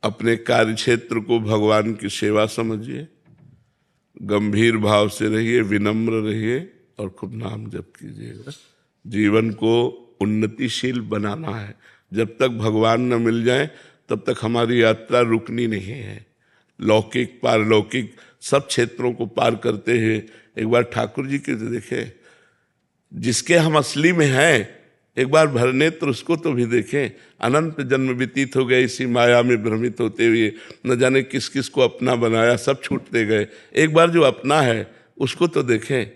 अपने कार्य क्षेत्र को भगवान की सेवा समझिए, गंभीर भाव से रहिए, विनम्र रहिए और खूब नाम जप कीजिएगा। जीवन को उन्नतिशील बनाना है। जब तक भगवान न मिल जाए तब तक हमारी यात्रा रुकनी नहीं है। लौकिक पारलौकिक सब क्षेत्रों को पार करते हुए एक बार ठाकुर जी के देखें, जिसके हम असली में हैं, एक बार भरनेत्र उसको तो भी देखें। अनंत जन्म व्यतीत हो गए इसी माया में भ्रमित होते हुए, न जाने किस किस को अपना बनाया, सब छूटते गए। एक बार जो अपना है उसको तो देखें,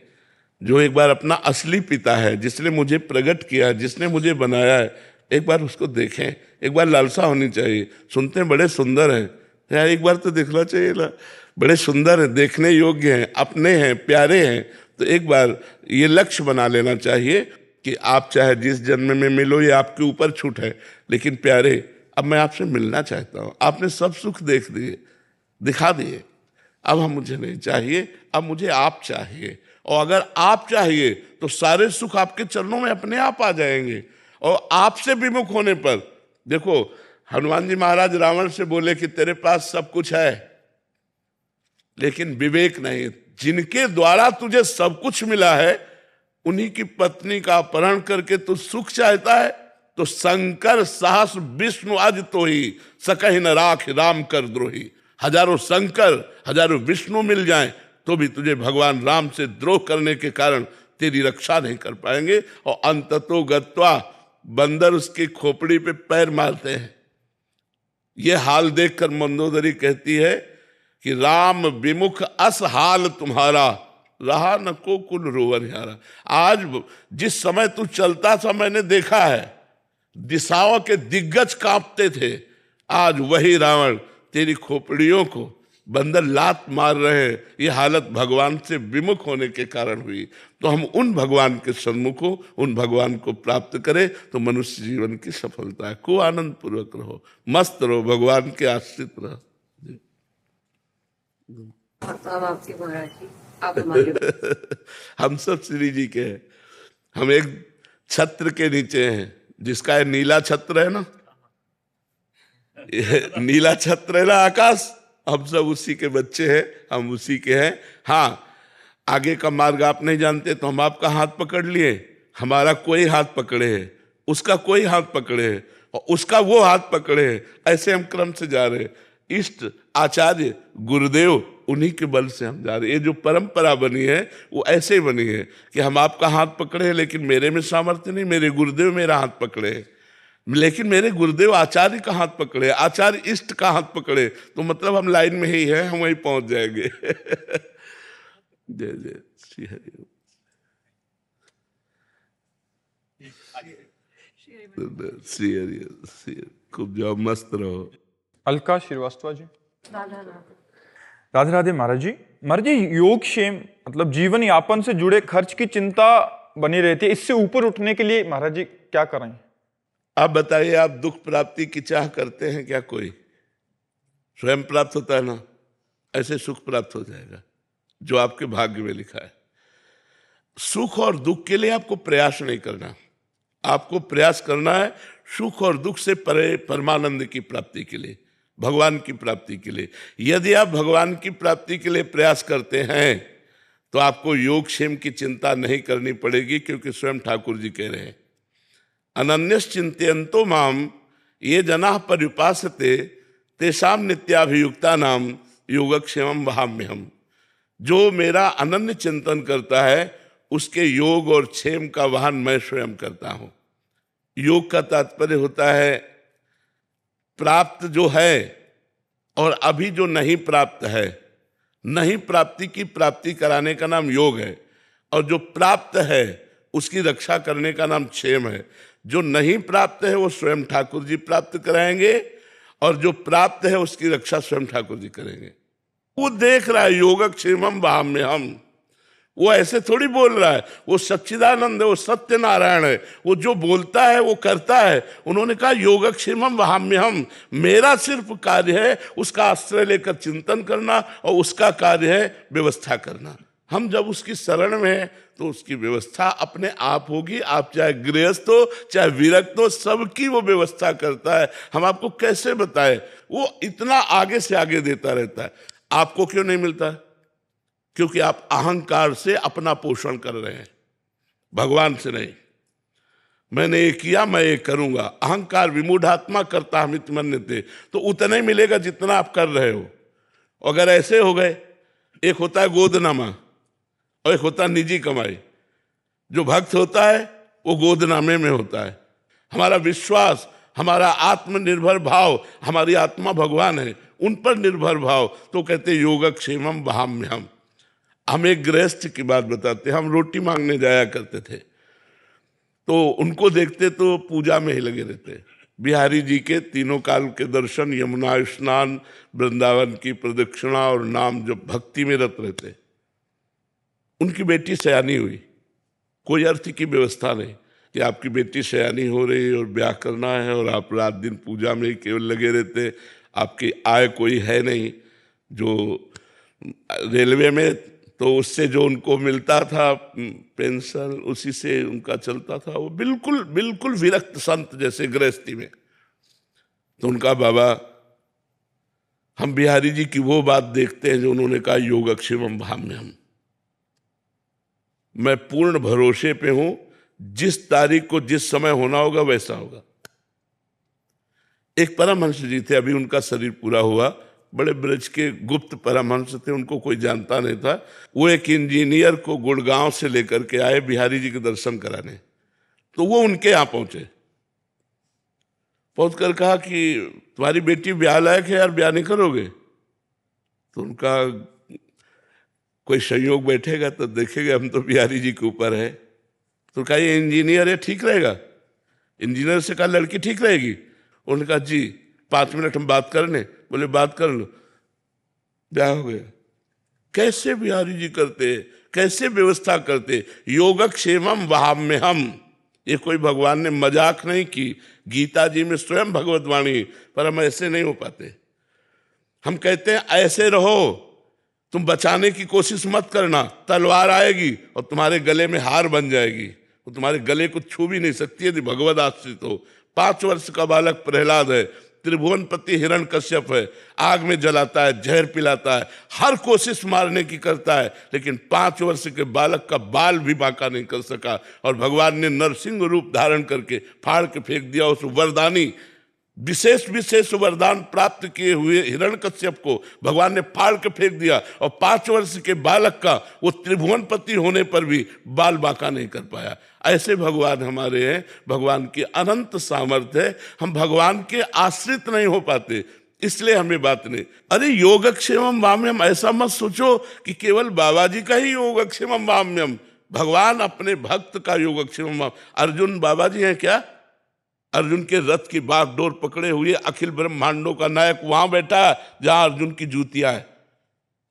जो एक बार अपना असली पिता है, जिसने मुझे प्रकट किया, जिसने मुझे बनाया है, एक बार उसको देखें। एक बार लालसा होनी चाहिए। सुनते हैं बड़े सुंदर हैं यार, एक बार तो देखना चाहिए ना, बड़े सुंदर हैं, देखने योग्य हैं, अपने हैं, प्यारे हैं। तो एक बार ये लक्ष्य बना लेना चाहिए कि आप चाहे जिस जन्म में मिलो, ये आपके ऊपर छूट है, लेकिन प्यारे अब मैं आपसे मिलना चाहता हूँ। आपने सब सुख देख दिए, दिखा दिए, अब हम मुझे नहीं चाहिए, अब मुझे आप चाहिए। और अगर आप चाहिए तो सारे सुख आपके चरणों में अपने आप आ जाएंगे। और आपसे विमुख होने पर, देखो हनुमान जी महाराज रावण से बोले कि तेरे पास सब कुछ है लेकिन विवेक नहीं। जिनके द्वारा तुझे सब कुछ मिला है उन्हीं की पत्नी का अपहरण करके तू सुख चाहता है। तो शंकर सहस विष्णु आज तो ही सकहि न राख राम कर द्रोही। हजारों शंकर हजारों विष्णु मिल जाएं तो भी तुझे भगवान राम से द्रोह करने के कारण तेरी रक्षा नहीं कर पाएंगे। और अंततो गत्वा बंदर उसकी खोपड़ी पे पैर मारते हैं। ये हाल देखकर मंदोदरी कहती है कि राम विमुख अस हाल तुम्हारा, रहा न को कुल रोवन यारा। आज जिस समय तू चलता था मैंने देखा है, दिशाओं के दिग्गज कांपते थे। आज वही रावण तेरी खोपड़ियों को बंदर लात मार रहे हैं। ये हालत भगवान से विमुख होने के कारण हुई। तो हम उन भगवान के सन्मुख हो, उन भगवान को प्राप्त करें तो मनुष्य जीवन की सफलता है। को आनंद पूर्वक रहो, मस्त रहो, भगवान के आश्रित रहो। हम सब श्री जी के हैं। हम एक छत्र के नीचे हैं, जिसका है नीला छत्र है ना, नीला छत्र है ना आकाश, हम सब उसी के बच्चे हैं, हम उसी के हैं। हाँ, आगे का मार्ग आप नहीं जानते तो हम आपका हाथ पकड़ लिए, हमारा कोई हाथ पकड़े है, उसका कोई हाथ पकड़े है और उसका वो हाथ पकड़े है। ऐसे हम क्रम से जा रहे हैं। इष्ट आचार्य गुरुदेव उन्हीं के बल से हम जा रहे हैं। ये जो परंपरा बनी है वो ऐसे ही बनी है कि हम आपका हाथ पकड़े हैं लेकिन मेरे में सामर्थ्य नहीं, मेरे गुरुदेव मेरा हाथ पकड़े हैं। लेकिन मेरे गुरुदेव आचार्य का हाथ पकड़े, आचार्य इष्ट का हाथ पकड़े, तो मतलब हम लाइन में ही हैं, हम वहीं पहुंच जाएंगे। जय जय श्री हरि। श्री हरि, खूब जाओ, मस्त रहो। अलका श्रीवास्तव जी। राधे राधे महाराज जी। महाराज जी, योग क्षेम मतलब जीवन यापन से जुड़े खर्च की चिंता बनी रहती है, इससे ऊपर उठने के लिए महाराज जी क्या करें? आप बताइए, आप दुख प्राप्ति की चाह करते हैं क्या? कोई स्वयं प्राप्त होता है ना, ऐसे सुख प्राप्त हो जाएगा जो आपके भाग्य में लिखा है। सुख और दुख के लिए आपको प्रयास नहीं करना, आपको प्रयास करना है सुख और दुख से परे परमानंद की प्राप्ति के लिए, भगवान की प्राप्ति के लिए। यदि आप भगवान की प्राप्ति के लिए प्रयास करते हैं तो आपको योग क्षेम की चिंता नहीं करनी पड़ेगी, क्योंकि स्वयं ठाकुर जी कह रहे हैं अनन्यश्चिन्तयन्तो माम ये जनाः पर्युपासते तेषां नित्याभियुक्ता नाम योगक्षेमं वहाम्यहम्। जो मेरा अनन्य चिंतन करता है उसके योग और क्षेम का वाहन मैं स्वयं करता हूं। योग का तात्पर्य होता है प्राप्त जो है और अभी जो नहीं प्राप्त है, नहीं प्राप्ति की प्राप्ति कराने का नाम योग है, और जो प्राप्त है उसकी रक्षा करने का नाम क्षेम है। जो नहीं प्राप्त है वो स्वयं ठाकुर जी प्राप्त कराएंगे, और जो प्राप्त है उसकी रक्षा स्वयं ठाकुर जी करेंगे। वो देख रहा है योगक्षेमं वहाम्यहम्, वो ऐसे थोड़ी बोल रहा है, वो सच्चिदानंद है, वो सत्य नारायण है, वो जो बोलता है वो करता है। उन्होंने कहा योगक्षेमं वहाम्यहम्, मेरा सिर्फ कार्य है उसका आश्रय लेकर चिंतन करना और उसका कार्य है व्यवस्था करना। हम जब उसकी शरण में हैं तो उसकी व्यवस्था अपने आप होगी। आप चाहे गृहस्थ हो चाहे विरक्त हो, सबकी वो व्यवस्था करता है। हम आपको कैसे बताएं, वो इतना आगे से आगे देता रहता है। आपको क्यों नहीं मिलता? क्योंकि आप अहंकार से अपना पोषण कर रहे हैं, भगवान से नहीं। मैंने ये किया, मैं ये करूंगा। अहंकार विमूढ़ात्मा करता हम मन्यते, तो उतना ही मिलेगा जितना आप कर रहे हो। अगर ऐसे हो गए, एक होता है गोदनामा और एक होता है निजी कमाई। जो भक्त होता है वो गोदनामे में होता है। हमारा विश्वास, हमारा आत्मनिर्भर भाव, हमारी आत्मा भगवान है, उन पर निर्भर भाव, तो कहते योगक्षेमम वहाम्यहम्। हम एक गृहस्थ की बात बताते, हम रोटी मांगने जाया करते थे, तो उनको देखते तो पूजा में ही लगे रहते। बिहारी जी के तीनों काल के दर्शन, यमुना स्नान, वृंदावन की प्रदक्षिणा और नाम जब भक्ति में रत रहते। उनकी बेटी सयानी हुई, कोई अर्थ की व्यवस्था नहीं कि आपकी बेटी सयानी हो रही है और ब्याह करना है और आप रात दिन पूजा में ही केवल लगे रहते। आपकी आय कोई है नहीं। जो रेलवे में तो उससे जो उनको मिलता था पेंशन, उसी से उनका चलता था। वो बिल्कुल बिल्कुल विरक्त संत जैसे गृहस्थी में। तो उनका बाबा, हम बिहारी जी की वो बात देखते हैं जो उन्होंने कहा योगक्षेमम वहाम्यहम्। मैं पूर्ण भरोसे पे हूं, जिस तारीख को जिस समय होना होगा वैसा होगा। एक परमहंस जी थे, अभी उनका शरीर पूरा हुआ, बड़े ब्रज के गुप्त परमहंस थे, उनको कोई जानता नहीं था। वो एक इंजीनियर को गुड़गांव से लेकर के आए बिहारी जी के दर्शन कराने। तो वो उनके यहाँ पहुंचे, पहुंच कर कहा कि तुम्हारी बेटी ब्याह लायक है यार, ब्याह नहीं करोगे? तो उनका कोई संयोग बैठेगा तो देखेगा हम तो बिहारी जी के ऊपर है। तो कहा ये इंजीनियर है, ठीक रहेगा? इंजीनियर से कहा लड़की ठीक रहेगी? उन्होंने कहा जी 5 मिनट हम बात करने। बोले बात कर लो, ब्याह हो गया। कैसे बिहारी जी करते, कैसे व्यवस्था करते? योगक्षेमम वहाम्यहम्। ये कोई भगवान ने मजाक नहीं की, गीता जी में स्वयं भगवत वाणी, पर हम ऐसे नहीं हो पाते। हम कहते हैं ऐसे रहो, तुम बचाने की कोशिश मत करना, तलवार आएगी और तुम्हारे गले में हार बन जाएगी, वो तुम्हारे गले को छू भी नहीं सकती यदि भगवत आश्रित हो। 5 वर्ष का बालक प्रहलाद है, त्रिभुवनपति हिरण्यकश्यप है, आग में जलाता है, जहर पिलाता है, हर कोशिश मारने की करता है, लेकिन 5 वर्ष के बालक का बाल भी बांका नहीं कर सका। और भगवान ने नरसिंह रूप धारण करके फाड़ के फेंक दिया उस वरदानी, विशेष विशेष वरदान प्राप्त किए हुए हिरण्यकश्यप को भगवान ने फाड़ के फेंक दिया। और 5 वर्ष के बालक का वो त्रिभुवनपति होने पर भी बाल बांका नहीं कर पाया। ऐसे भगवान हमारे हैं, भगवान की अनंत सामर्थ्य है। हम भगवान के आश्रित नहीं हो पाते, इसलिए हमें बात नहीं। अरे योगक्षेमम वाम्यम, ऐसा मत सोचो कि केवल बाबा जी का ही योगक्षेमम वाम्यम। भगवान अपने भक्त का योगक्षेमम। अर्जुन बाबा जी हैं क्या? अर्जुन के रथ की बागडोर पकड़े हुए अखिल ब्रह्मांडों का नायक वहां बैठा जहां अर्जुन की जूतियां है।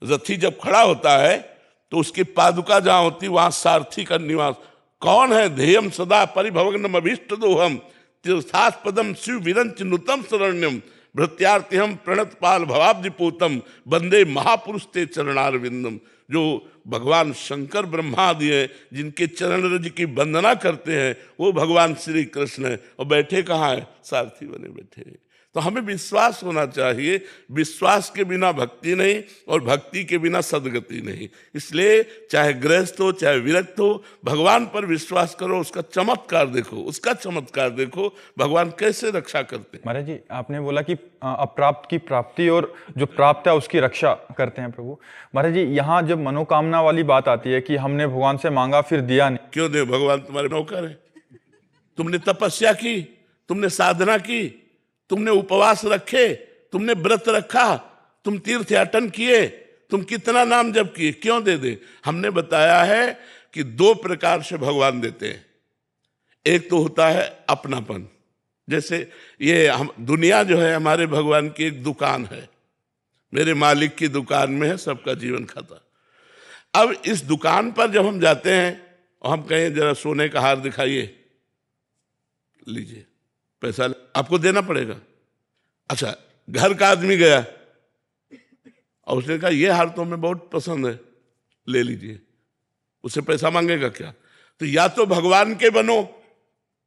रथी जब खड़ा होता है तो उसकी पादुका जहां होती वहां सारथी का निवास। कौन है? ध्येयम सदा परिभवग्नम अभीष्ट दोहम तीर्थास्पदम शिव विरंच नुतम शरण्यम भृत्यार्तिहम प्रणत पाल भवाब्धिपूतम वंदे महापुरुष ते चरणारविंदम। जो भगवान शंकर ब्रह्मा आदि हैं, जिनके चरण रज की वंदना करते हैं, वो भगवान श्री कृष्ण है। और बैठे कहाँ है? सारथी बने बैठे हैं। तो हमें विश्वास होना चाहिए, विश्वास के बिना भक्ति नहीं और भक्ति के बिना सदगति नहीं। इसलिए चाहे गृहस्थ हो चाहे विरक्त हो, भगवान पर विश्वास करो, उसका चमत्कार देखो, उसका चमत्कार देखो, भगवान कैसे रक्षा करते हैं। महाराज जी, आपने बोला कि अप्राप्त की प्राप्ति और जो प्राप्त है उसकी रक्षा करते हैं प्रभु। महाराज जी, यहाँ जब मनोकामना वाली बात आती है कि हमने भगवान से मांगा फिर दिया नहीं, क्यों दे? भगवान तुम्हारे नौकर है। तुमने तपस्या की, तुमने साधना की, तुमने उपवास रखे, तुमने व्रत रखा, तुम तीर्थयाटन किए, तुम कितना नाम जप किए, क्यों दे दे? हमने बताया है कि 2 प्रकार से भगवान देते हैं। एक तो होता है अपनापन, जैसे ये हम दुनिया जो है हमारे भगवान की एक दुकान है, मेरे मालिक की दुकान में है सबका जीवन खाता। अब इस दुकान पर जब हम जाते हैं और हम कहें जरा सोने का हार दिखाइए, लीजिए, पैसा आपको देना पड़ेगा। अच्छा, घर का आदमी गया और उसने कहा ये हार तो हमें बहुत पसंद है, ले लीजिए, उससे पैसा मांगेगा क्या? तो या तो भगवान के बनो,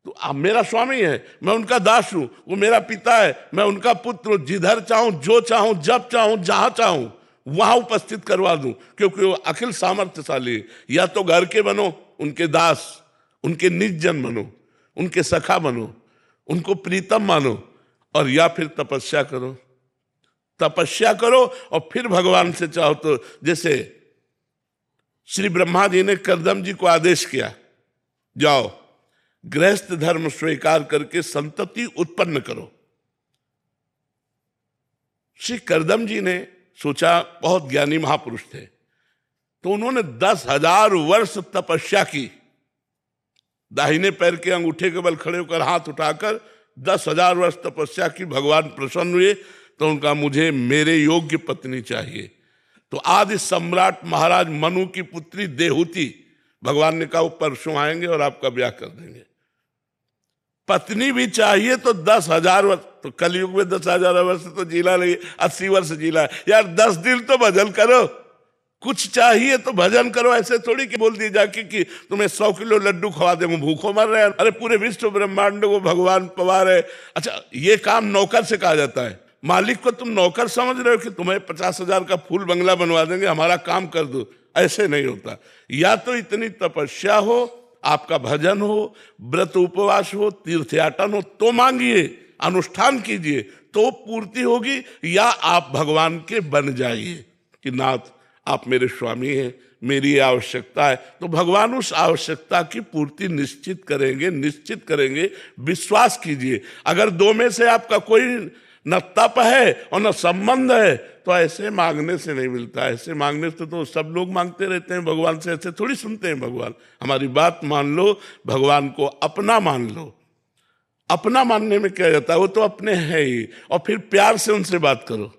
तो आप मेरा स्वामी है, मैं उनका दास हूं, वो मेरा पिता है, मैं उनका पुत्र हूं, जिधर चाहूं, जो चाहूं, जब चाहूं, जहां चाहूं वहां उपस्थित करवा दूं, क्योंकि वो अखिल सामर्थ्यशाली है। या तो घर के बनो, उनके दास, उनके निज जन बनो, उनके सखा बनो, उनको प्रीतम मानो, और या फिर तपस्या करो। तपस्या करो और फिर भगवान से चाहो तो, जैसे श्री ब्रह्मा जी ने कर्दम जी को आदेश किया, जाओ गृहस्थ धर्म स्वीकार करके संतति उत्पन्न करो। श्री कर्दम जी ने सोचा, बहुत ज्ञानी महापुरुष थे, तो उन्होंने 10,000 वर्ष तपस्या की। दाहिने पैर के अंगूठे के बल खड़े होकर हाथ उठाकर 10,000 वर्ष तपस्या की। भगवान प्रसन्न हुए तो उनका, मुझे मेरे योग्य पत्नी चाहिए। तो आदि सम्राट महाराज मनु की पुत्री देहूति, भगवान ने कहा वो परसों आएंगे और आपका ब्याह कर देंगे। पत्नी भी चाहिए तो 10,000 वर्ष, तो कलयुग में 10,000 वर्ष तो जीना नहीं, 80 वर्ष जीना यार। 10 दिन तो भजन करो, कुछ चाहिए तो भजन करो। ऐसे थोड़ी कि बोल दिए जाके कि तुम्हें 100 किलो लड्डू खवा दे, भूखों मर रहे हैं। अरे पूरे विश्व ब्रह्मांड को भगवान पवार है। अच्छा, ये काम नौकर से कहा जाता है। मालिक को तुम नौकर समझ रहे हो कि तुम्हें 50,000 का फूल बंगला बनवा देंगे, हमारा काम कर दो, ऐसे नहीं होता। या तो इतनी तपस्या हो, आपका भजन हो, व्रत उपवास हो, तीर्थयाटन हो, तो मांगिए, अनुष्ठान कीजिए तो पूर्ति होगी। या आप भगवान के बन जाइए कि नाथ आप मेरे स्वामी हैं, मेरी आवश्यकता है, तो भगवान उस आवश्यकता की पूर्ति निश्चित करेंगे, निश्चित करेंगे। विश्वास कीजिए। अगर दो में से आपका कोई न तप है और न संबंध है तो ऐसे मांगने से नहीं मिलता। ऐसे मांगने से तो सब लोग मांगते रहते हैं भगवान से, ऐसे थोड़ी सुनते हैं भगवान। हमारी बात मान लो, भगवान को अपना मान लो। अपना मानने में क्या जाता है, वो तो अपने है ही। और फिर प्यार से उनसे बात करो,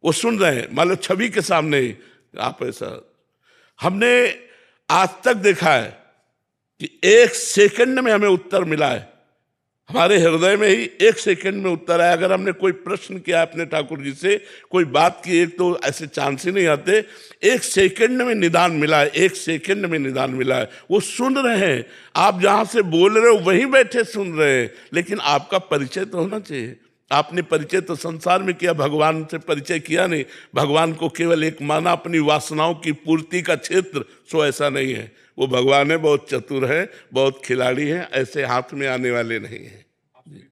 वो सुन रहे हैं, मान लो छवि के सामने ही आप ऐसा। हमने आज तक देखा है कि 1 सेकंड में हमें उत्तर मिला है, हमारे हृदय में ही 1 सेकंड में उत्तर आया। अगर हमने कोई प्रश्न किया अपने ठाकुर जी से, कोई बात की, एक तो ऐसे चांस ही नहीं आते, 1 सेकंड में निदान मिला है, 1 सेकंड में निदान मिला है। वो सुन रहे हैं, आप जहां से बोल रहे हो वहीं बैठे सुन रहे हैं। लेकिन आपका परिचय तो होना चाहिए। आपने परिचय तो संसार में किया, भगवान से परिचय किया नहीं। भगवान को केवल एक माना अपनी वासनाओं की पूर्ति का क्षेत्र, सो ऐसा नहीं है। वो भगवान है, बहुत चतुर है, बहुत खिलाड़ी है, ऐसे हाथ में आने वाले नहीं हैं।